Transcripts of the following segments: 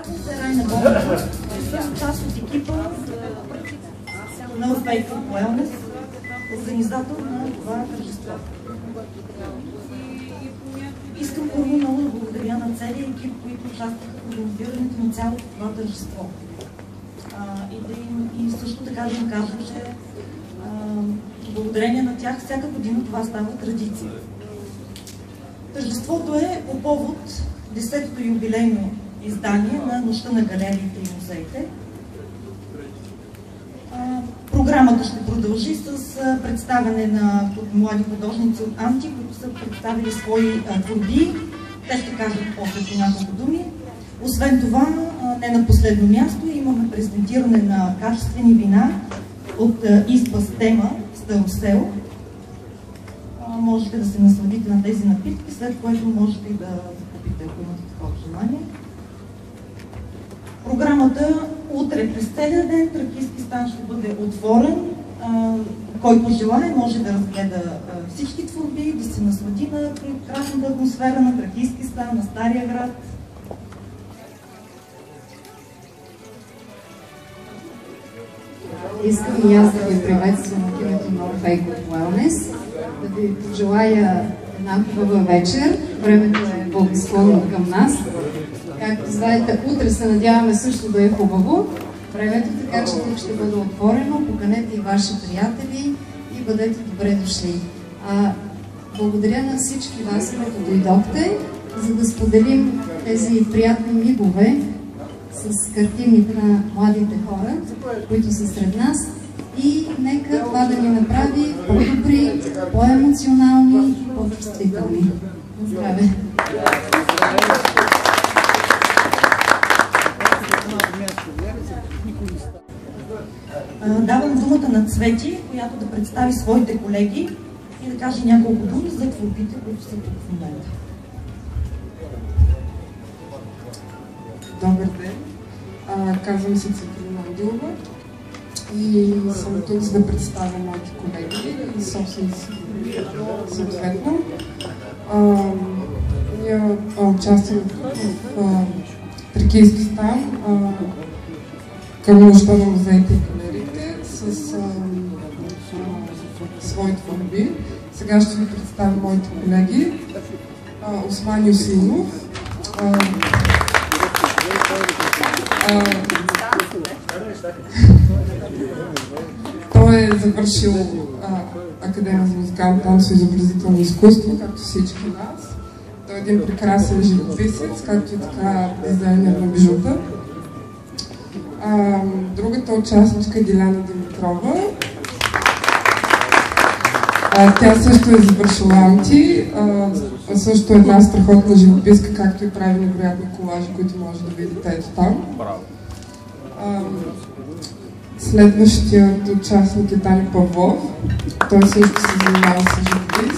Казвам се Райна Бонова, съм част от екипа на North Wellness, организатор на това тържество. Искам първо много да благодаря на целия екип, които участваха в организирането на цялото това тържество. И също така да им кажа, че благодарение на тях всяка година това става традиция. Тържеството е по повод 10-то юбилейно издание на Нощта на галериите и музеите. Програмата ще продължи с представяне на млади художници от Анти, които са представили свои творби. Те ще кажат после по няколко думи. Освен това, не на последно място, имаме презентиране на качествени вина от изба с тема Старосел. Можете да се насладите на тези напитки, след което можете и да закупите, ако имате такова желание. Програмата утре през целия ден, Тракийски стан ще бъде отворен. Който желае, може да разгледа всички творби, да се наслади на прекрасната атмосфера на Тракийски стан, на Стария град. Искам и аз да ви приветствам от името на North Wellness, да ви пожелая една хубава вечер. Времето е благосклонно към нас. Както знаете, утре се надяваме също да е хубаво времето, така че тук ще бъде отворено. Поканете и ваши приятели и бъдете добре дошли. Благодаря на всички вас, които дойдохте, за да споделим тези приятни мигове с картините на младите хора, които са сред нас, и нека това да ни направи по-добри, по-емоционални и по-чувствителни. Здраве! Давам думата на Цвети, която да представи своите колеги и да каже няколко думи за творбите, които са тук в момента. Добър ден! Казвам се Цветелина Ангелова и съм тук, за да представя моите колеги и собственици съответно. Ние участваме тук в Тракийски стан към Нощта на музеите и галериите с свои творби. Сега ще ви представя моите колеги. Осман Юсинов, той е завършил Академия за музикално танцово и изобразително изкуство, както всички нас. Той е един прекрасен живописец, както и така дизайнер на бижута. Другата участничка е Диляна Димитрова. Тя също е завършила Анти, също е една страхотна живописка, както и прави невероятни колажи, които може да видите ето там. Следващият участник е Дани Павлов. Той също се занимава с живопис.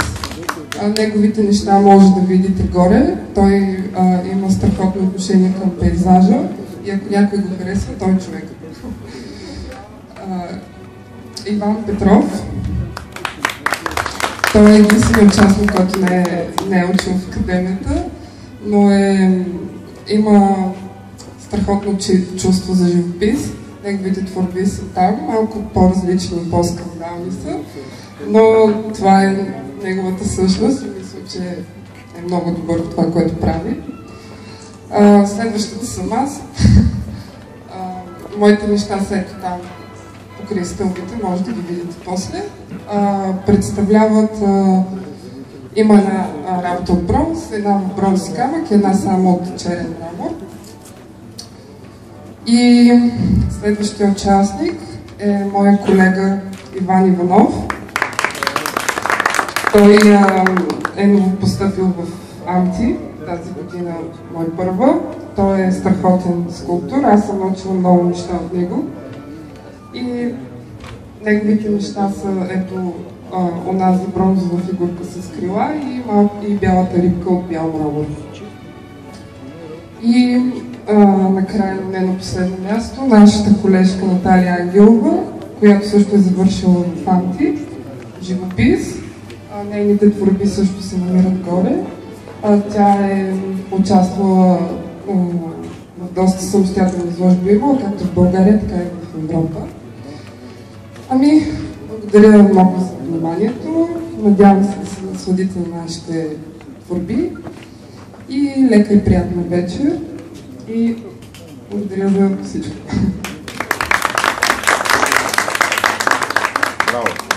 Неговите неща може да видите горе. Той има страхотно отношение към пейзажа и ако някой го харесва, той е човек. Иван Петров. Той е единственият участник, който не е учил в академията, но има страхотно чувство за живопис. Неговите творби са там, малко по-различни и по-скандални са, но това е неговата същност и мисля, че е много добър в това, което прави. Следващата съм аз. Моите неща са ето там покрай стълбите, може да ги видите после. Представляват, има една работа от бронз, една в бронз и камък и една само от черен мрамор. И следващия участник е моя колега Иван Иванов. Той е новопостъпил в Анти тази година, мой първа. Той е страхотен скулптор, аз съм научила много неща от него. И неговите неща са ето онази бронзова фигурка с крила и бялата рибка от бял мрамор. И накрая, но не на последно място, нашата колежка Наталия Ангелова, която също е завършила в Анти живопис. Нейните творби също се намират горе. Тя е участвала в доста самостоятелни изложби има, както в България, така и в Европа. Благодаря много за вниманието. Надявам се да се насладите на нашите творби и лека и приятна вечер. И благодаря за всичко. Браво!